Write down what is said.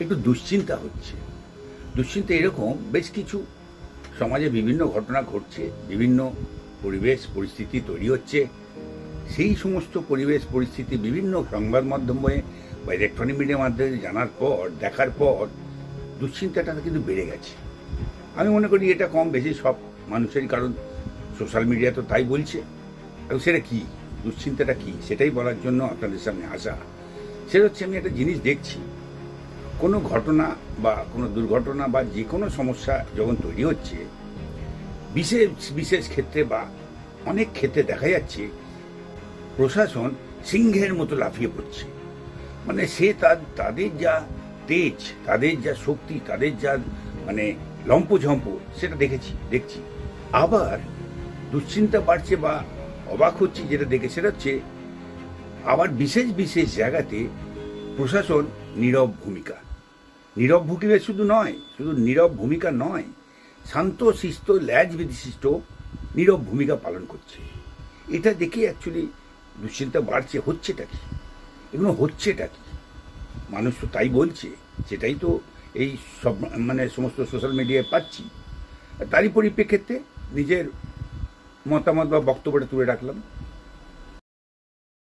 একটু দুশ্চিন্তা হচ্ছে। দুশ্চিন্তা এরকম, বেশ কিছু সমাজে বিভিন্ন ঘটনা ঘটছে, বিভিন্ন পরিবেশ পরিস্থিতি তৈরি হচ্ছে। সেই সমস্ত পরিবেশ পরিস্থিতি বিভিন্ন সংবাদ মাধ্যমে বা ইলেকট্রনিক মিডিয়ার মাধ্যমে জানার পর, দেখার পর দুশ্চিন্তাটা কিন্তু বেড়ে গেছে। আমি মনে করি এটা কম বেশি সব মানুষেরই, কারণ সোশ্যাল মিডিয়া তো তাই বলছে। এবং সেটা কী, দুশ্চিন্তাটা কী, সেটাই বলার জন্য আপনাদের সামনে আসা। সেটা হচ্ছে, আমি একটা জিনিস দেখছি, কোনো ঘটনা বা কোনো দুর্ঘটনা বা যে কোনো সমস্যা যখন তৈরি হচ্ছে, বিশেষ বিশেষ ক্ষেত্রে বা অনেক ক্ষেত্রে দেখা যাচ্ছে প্রশাসন সিংহের মতো লাফিয়ে পড়ছে। মানে সে তাদের যা তেজ, তাদের যা শক্তি, তাদের যা মানে লম্পঝম্প, সেটা দেখছি। আবার দুশ্চিন্তা বাড়ছে বা অবাক হচ্ছে যেটা দেখে, সেটা হচ্ছে আবার বিশেষ বিশেষ জায়গাতে প্রশাসন নীরব ভূমিকা শুধু নীরব ভূমিকা নয়, শান্ত শিষ্ট ল্যাজ বিশিষ্ট নীরব ভূমিকা পালন করছে। এটা দেখে অ্যাকচুয়ালি দুশ্চিন্তা বাড়ছে। হচ্ছেটা কি, এগুলো হচ্ছেটা কি? মানুষ তো তাই বলছে, সেটাই তো এই সব মানে সমস্ত সোশ্যাল মিডিয়ায় পাচ্ছি। তারই পরিপ্রেক্ষিতে নিজের মতামত বা বক্তব্যটা তুলে রাখলাম।